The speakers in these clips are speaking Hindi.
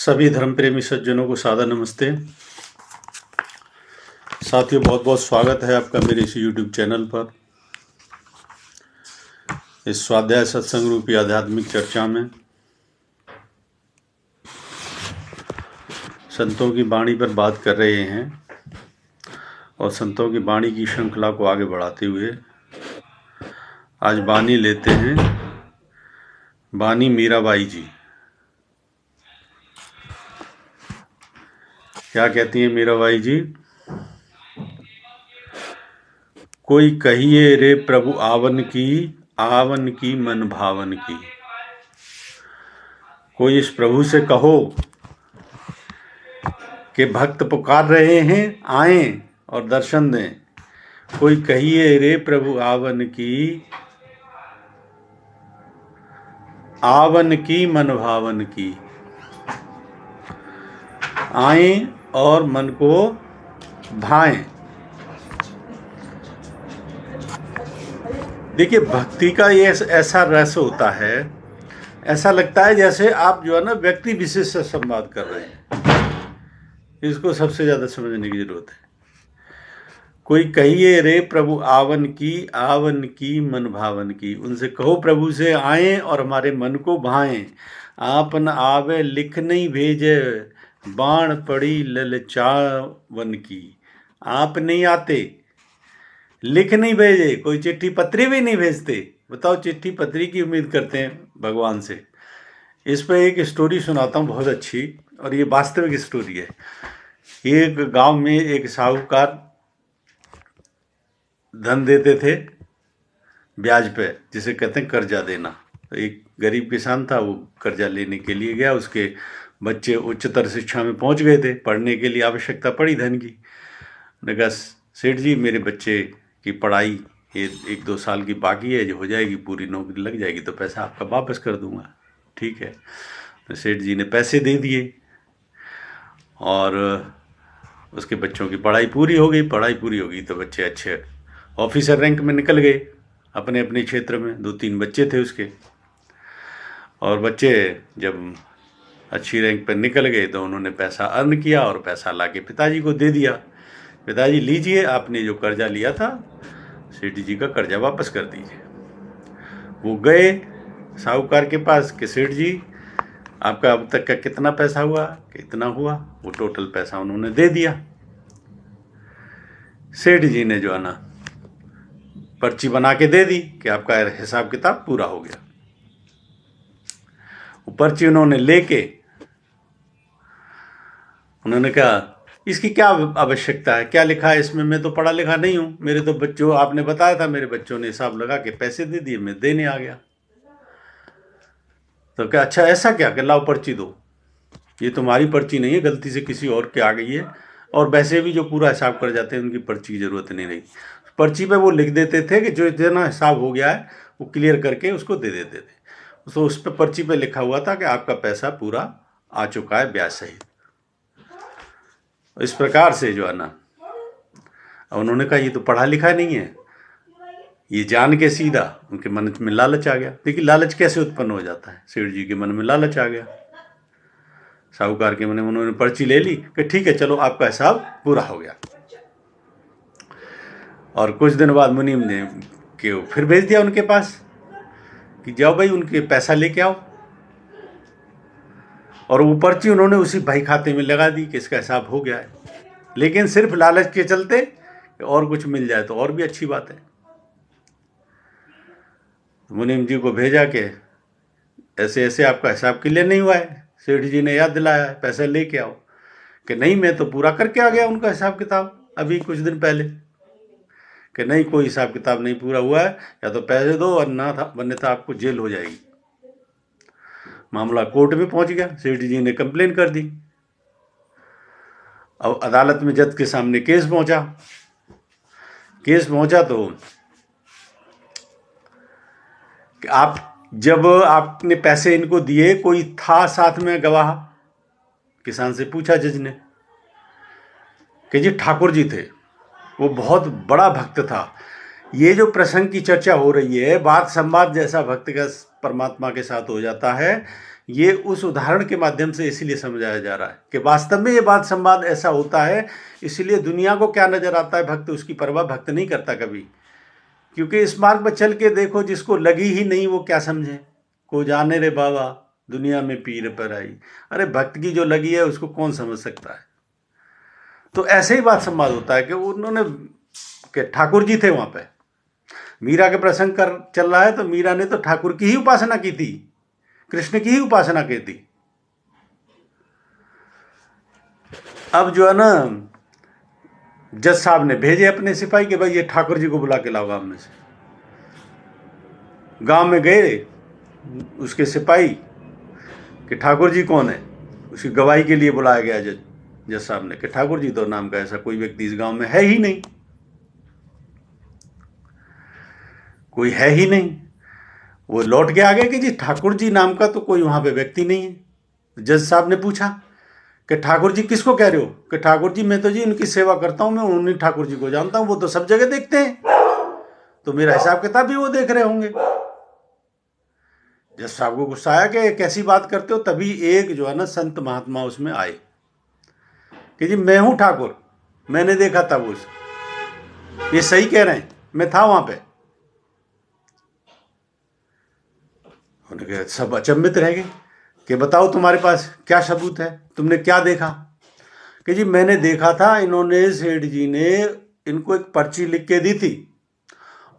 सभी धर्म प्रेमी सज्जनों को सादर नमस्ते। साथियों, बहुत बहुत स्वागत है आपका मेरे इस YouTube चैनल पर, इस स्वाध्याय सत्संग रूपी आध्यात्मिक चर्चा में। संतों की वाणी पर बात कर रहे हैं और संतों की वाणी की श्रृंखला को आगे बढ़ाते हुए आज वाणी लेते हैं वाणी मीराबाई जी। क्या कहती हैं मीराबाई जी? कोई कहिए रे प्रभु आवन की मन भावन की। कोई इस प्रभु से कहो कि भक्त पुकार रहे हैं, आएं और दर्शन दें। कोई कहिए रे प्रभु आवन की मन भावन की। आएं और मन को भाएं। देखिए, भक्ति का ये ऐसा रस होता है, ऐसा लगता है जैसे आप जो है ना व्यक्ति विशेष से संवाद कर रहे हैं। इसको सबसे ज़्यादा समझने की जरूरत है। कोई कहिए रे प्रभु आवन की मन भावन की। उनसे कहो प्रभु से आएं और हमारे मन को भाएं। आपन आवे लिख नहीं भेजे, बाण पड़ी ललचावन की। आप नहीं आते, लिख नहीं भेजे, कोई चिट्ठी पत्री भी नहीं भेजते। बताओ, चिट्ठी पत्री की उम्मीद करते हैं भगवान से। इस पर एक स्टोरी सुनाता हूँ बहुत अच्छी, और ये वास्तविक स्टोरी है। एक गांव में एक साहूकार धन देते थे ब्याज पे, जिसे कहते हैं कर्जा देना। तो एक गरीब किसान था, वो कर्जा लेने के लिए गया। उसके बच्चे उच्चतर शिक्षा में पहुंच गए थे, पढ़ने के लिए आवश्यकता पड़ी धन की। उन्होंने कहा, सेठ जी मेरे बच्चे की पढ़ाई एक दो साल की बाकी है, जो हो जाएगी, पूरी नौकरी लग जाएगी तो पैसा आपका वापस कर दूंगा। ठीक है। तो सेठ जी ने पैसे दे दिए और उसके बच्चों की पढ़ाई पूरी हो गई। पढ़ाई पूरी हो गई तो बच्चे अच्छे ऑफिसर रैंक में निकल गए अपने अपने क्षेत्र में। 2-3 बच्चे थे उसके, और बच्चे जब अच्छी रैंक पर निकल गए तो उन्होंने पैसा अर्न किया और पैसा लाके पिताजी को दे दिया। पिताजी लीजिए, आपने जो कर्जा लिया था, सेठ जी का कर्जा वापस कर दीजिए। वो गए साहूकार के पास कि सेठ जी आपका अब तक का कितना पैसा हुआ? कितना हुआ? वो टोटल पैसा उन्होंने दे दिया। सेठ जी ने जो है ना पर्ची बना के दे दी कि आपका हिसाब किताब पूरा हो गया। वो पर्ची उन्होंने लेके उन्होंने कहा, इसकी क्या आवश्यकता है? क्या लिखा है इसमें? मैं तो पढ़ा लिखा नहीं हूँ। मेरे तो बच्चों, आपने बताया था, मेरे बच्चों ने हिसाब लगा के पैसे दे दिए, मैं देने आ गया। तो क्या, अच्छा ऐसा क्या? कि लाओ पर्ची दो। ये तुम्हारी पर्ची नहीं है, गलती से किसी और के आ गई है। और वैसे भी जो पूरा हिसाब कर जाते हैं उनकी पर्ची की जरूरत नहीं रही। पर्ची पे वो लिख देते थे कि जो जितना हिसाब हो गया है वो क्लियर करके उसको दे देते थे। तो उस पर पर्ची पे लिखा हुआ था कि आपका पैसा पूरा आ चुका है ब्याज सहित। इस प्रकार से जो है ना, उन्होंने कहा ये तो पढ़ा लिखा नहीं है। ये जान के सीधा उनके मन में लालच आ गया। देखिए, लालच कैसे उत्पन्न हो जाता है। सेठ जी के मन में लालच आ गया, साहूकार के मन में। उन्होंने पर्ची ले ली कि ठीक है, चलो आपका हिसाब पूरा हो गया। और कुछ दिन बाद मुनीम ने के फिर भेज दिया उनके पास कि जाओ भाई, उनके पैसा लेके आओ। और वो पर्ची उन्होंने उसी भाई खाते में लगा दी कि इसका हिसाब हो गया है। लेकिन सिर्फ लालच के चलते और कुछ मिल जाए तो और भी अच्छी बात है। मुनीम जी को भेजा कि ऐसे ऐसे आपका हिसाब क्लियर नहीं हुआ है। सेठ जी ने याद दिलाया, पैसा लेके आओ। कि नहीं, मैं तो पूरा करके आ गया उनका हिसाब किताब अभी कुछ दिन पहले। कि नहीं, कोई हिसाब किताब नहीं पूरा हुआ है, या तो पैसे दो और अन्यथा आपको जेल हो जाएगी। मामला कोर्ट में पहुंच गया। सेठ जी ने कंप्लेन कर दी। अब अदालत में जज के सामने केस पहुंचा तो आप जब आपने पैसे इनको दिए, कोई था साथ में गवाह? किसान से पूछा जज ने कि जी ठाकुर जी थे, वो बहुत बड़ा भक्त था। ये जो प्रसंग की चर्चा हो रही है, बात संवाद जैसा भक्त का परमात्मा के साथ हो जाता है। ये उस उदाहरण के माध्यम से इसीलिए समझाया जा रहा है कि वास्तव में ये बात संवाद ऐसा होता है। इसलिए दुनिया को क्या नजर आता है, भक्त उसकी परवाह भक्त नहीं करता कभी। क्योंकि इस मार्ग पर चल के देखो, जिसको लगी ही नहीं वो क्या समझे। को जाने रे बाबा दुनिया में पीर पर आई। अरे भक्त की जो लगी है उसको कौन समझ सकता है। तो ऐसे ही बात संवाद होता है कि उन्होंने कि ठाकुर जी थे वहां पे, मीरा के प्रसंग कर चल रहा है, तो मीरा ने तो ठाकुर की ही उपासना की थी, कृष्ण की ही उपासना की थी। अब जो है ना, जज साहब ने भेजे अपने सिपाही कि भाई ये ठाकुर जी को बुला के लाओ गांव में से। गांव में गए उसके सिपाही कि ठाकुर जी कौन है। उसकी गवाही के लिए बुलाया गया जज साहब ने कि ठाकुर जी तो नाम का ऐसा कोई व्यक्ति इस गांव में है ही नहीं, कोई है ही नहीं। वो लौट के आ गए कि जी ठाकुर जी नाम का तो कोई वहां पे व्यक्ति नहीं है। जज साहब ने पूछा कि ठाकुर जी किसको कह रहे हो। कि ठाकुर जी मैं तो जी उनकी सेवा करता हूं, मैं उन्हीं ठाकुर जी को जानता हूं, वो तो सब जगह देखते हैं, तो मेरा हिसाब किताब भी वो देख रहे होंगे। जज साहब को गुस्सा आया कि कैसी बात करते हो। तभी एक जो है ना संत महात्मा उसमें आए कि जी मैं हूं ठाकुर, मैंने देखा था वो, ये सही कह रहे हैं, मैं था वहां पे। उन्होंने सब अचंभित रह गए कि बताओ तुम्हारे पास क्या सबूत है, तुमने क्या देखा। कि जी मैंने देखा था, इन्होंने सेठ जी ने इनको एक पर्ची लिख के दी थी,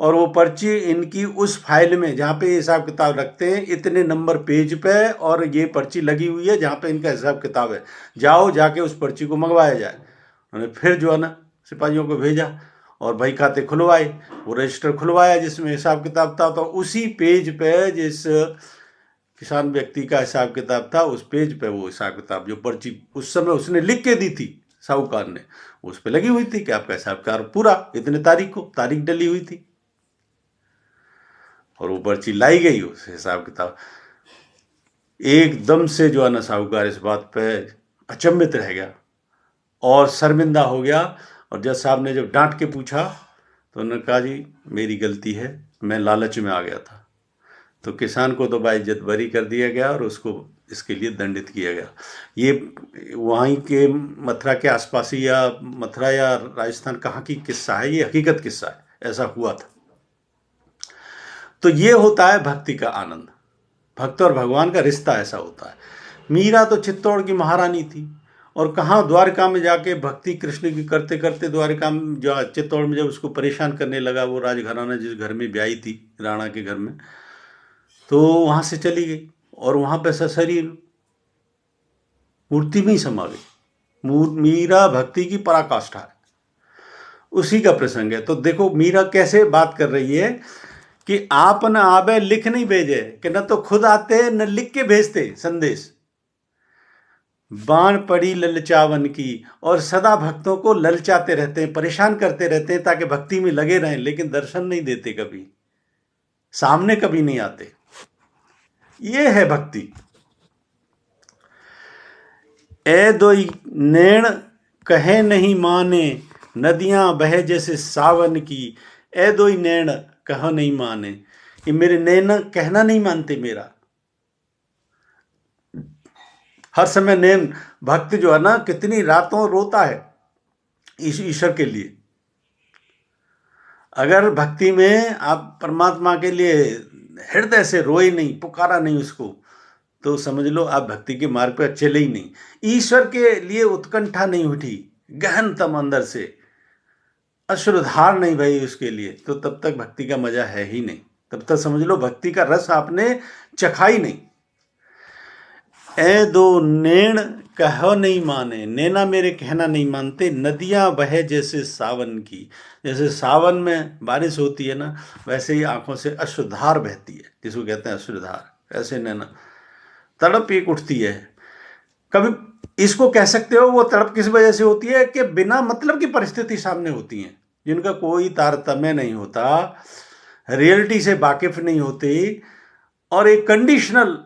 और वो पर्ची इनकी उस फाइल में जहाँ पे हिसाब किताब रखते हैं इतने नंबर पेज पे, और ये पर्ची लगी हुई है जहाँ पे इनका हिसाब किताब है, जाओ जाके उस पर्ची को मंगवाया जाए। उन्होंने फिर जो है ना सिपाहियों को भेजा और भाई खाते खुलवाए, वो रजिस्टर खुलवाया जिसमें हिसाब किताब था। तो उसी पेज पे जिस किसान व्यक्ति का हिसाब किताब था, उस पेज पे वो हिसाब किताब जो पर्ची उस समय उसने लिख के दी थी साहूकार ने, उस पे लगी हुई थी कि आपका हिसाब किताब पूरा इतने तारीख को, तारीख डली हुई थी। और वो पर्ची लाई गई, उस हिसाब किताब एकदम से जो है ना साहूकार इस बात पे अचंभित रह गया और शर्मिंदा हो गया। और जज साहब ने जब डांट के पूछा तो उन्होंने कहा जी मेरी गलती है, मैं लालच में आ गया था। तो किसान को तो बाइज्जत बरी कर दिया गया और उसको इसके लिए दंडित किया गया। ये वहीं के मथुरा के आसपास ही, या मथुरा या राजस्थान कहाँ की किस्सा है, ये हकीकत किस्सा है, ऐसा हुआ था। तो ये होता है भक्ति का आनंद, भक्त और भगवान का रिश्ता ऐसा होता है। मीरा तो चित्तौड़ की महारानी थी, और कहाँ द्वारका में जाके भक्ति कृष्ण की करते करते द्वारका में जो चित्तौड़ में जब उसको परेशान करने लगा वो राजघराना जिस घर में ब्याई थी राणा के घर में, तो वहां से चली गई और वहां पे शरीर मूर्ति में ही समा गई। मीरा भक्ति की पराकाष्ठा है, उसी का प्रसंग है। तो देखो मीरा कैसे बात कर रही है कि आप न आबे लिख नहीं भेजे, कि न तो खुद आते न लिख के भेजते संदेश। बाण पड़ी ललचावन की, और सदा भक्तों को ललचाते रहते हैं, परेशान करते रहते हैं ताकि भक्ति में लगे रहें, लेकिन दर्शन नहीं देते, कभी सामने कभी नहीं आते। ये है भक्ति। ए दोई नैण कहे नहीं माने, नदियां बहे जैसे सावन की। ए दोई नैण कह नहीं माने, ये मेरे नैन कहना नहीं मानते मेरा। हर समय नैन भक्त जो है ना कितनी रातों रोता है ईश्वर के लिए। अगर भक्ति में आप परमात्मा के लिए हृदय से रोए नहीं, पुकारा नहीं उसको, तो समझ लो आप भक्ति के मार्ग पर चले ही नहीं। ईश्वर के लिए उत्कंठा नहीं उठी गहनतम अंदर से, अश्रुधार नहीं भाई उसके लिए, तो तब तक भक्ति का मजा है ही नहीं। तब तक समझ लो भक्ति का रस आपने चखा ही नहीं। ए दो नैण कहो नहीं माने, नैना मेरे कहना नहीं मानते। नदियां बहे जैसे सावन की, जैसे सावन में बारिश होती है ना, वैसे ही आंखों से अश्रुधार बहती है, जिसको कहते हैं अश्रुधार। ऐसे नैना तड़प एक उठती है। कभी इसको कह सकते हो वो तड़प किस वजह से होती है कि बिना मतलब की परिस्थिति सामने होती है, जिनका कोई तारतम्य नहीं होता, रियलिटी से वाकिफ नहीं होते, और एक कंडीशनल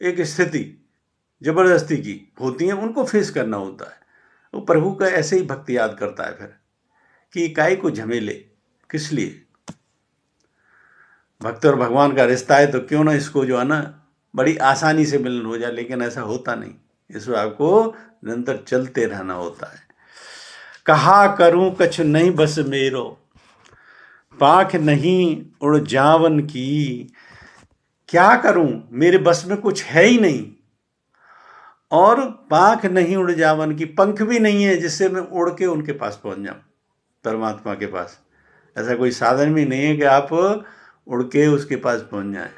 एक स्थिति जबरदस्ती की होती है, उनको फेस करना होता है। वो प्रभु का ऐसे ही भक्ति याद करता है फिर कि इकाई को झमेले किस लिए। भक्त और भगवान का रिश्ता है तो क्यों ना इसको जो है ना बड़ी आसानी से मिलन हो जाए, लेकिन ऐसा होता नहीं। इसमें आपको निरंतर चलते रहना होता है। कहा करूं कछु नहीं बस मेरो, पाख नहीं उड़ जावन की। क्या करूं, मेरे बस में कुछ है ही नहीं, और पाख नहीं उड़ जावन की, पंख भी नहीं है जिससे मैं उड़ के उनके पास पहुंच जाऊं, परमात्मा के पास। ऐसा कोई साधन भी नहीं है कि आप उड़ के उसके पास पहुंच जाएं।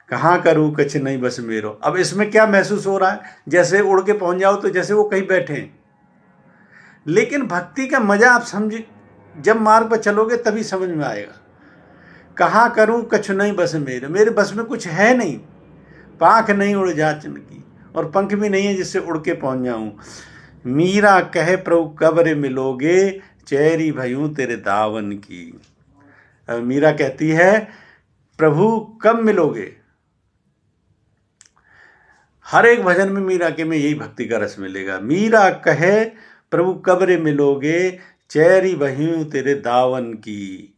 कहाँ करूं कछ नहीं बस मेरो। अब इसमें क्या महसूस हो रहा है, जैसे उड़ के पहुंच जाओ तो जैसे वो कहीं बैठे हैं। लेकिन भक्ति का मजा आप समझ, जब मार्ग पर चलोगे तभी समझ में आएगा। कहाँ करूं कछु नहीं बस मेरे, मेरे बस में कुछ है नहीं, पाख नहीं उड़ जाचन की, और पंख भी नहीं है जिससे उड़ के पहुंच जाऊं। मीरा कहे प्रभु कब रे मिलोगे, चेरी भयूं तेरे दावन की। अब मीरा कहती है प्रभु कब मिलोगे। हर एक भजन में मीरा के में यही भक्ति का रस मिलेगा। मीरा कहे प्रभु कब रे मिलोगे, चेरी भयूं तेरे दावन की।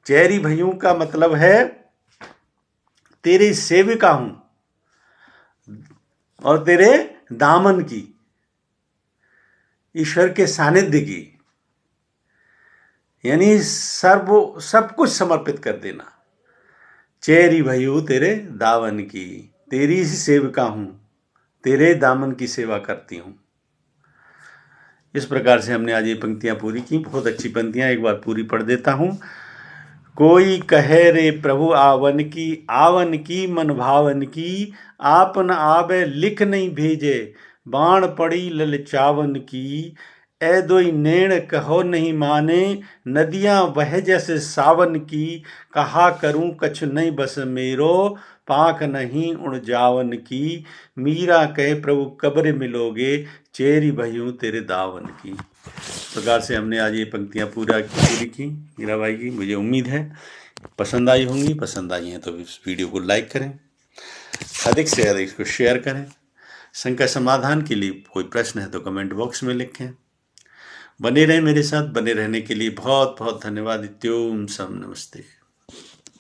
चेरी भयूं का मतलब है तेरी सेविका हूं, और तेरे दामन की, ईश्वर के सानिध्य की, यानी सब कुछ समर्पित कर देना। चेरी भयू तेरे दावन की, तेरी ही सेविका हूं, तेरे दामन की सेवा करती हूं। इस प्रकार से हमने आज ये पंक्तियां पूरी की। बहुत अच्छी पंक्तियां, एक बार पूरी पढ़ देता हूं। कोई कहे रे प्रभु आवन की मन भावन की, आपन आवे लिख नहीं भेजे, बाण पड़ी ललचावन की। ए दोई नेण कहो नहीं माने, नदियां बह जैसे सावन की। कहा करूं कछु नहीं बस मेरो, पाख नहीं उड़ जावन की। मीरा कहे प्रभु कब्र मिलोगे, चेरी भयूं तेरे दावन की। इस प्रकार से हमने आज ये पंक्तियां पूरी की मीराबाई की। मुझे उम्मीद है पसंद आई होंगी। पसंद आई हैं तो इस वीडियो को लाइक करें, अधिक से अधिक इसको शेयर करें। शंका समाधान के लिए कोई प्रश्न है तो कमेंट बॉक्स में लिखें। बने रहें मेरे साथ। बने रहने के लिए बहुत बहुत धन्यवाद। इत्योम सम नमस्ते।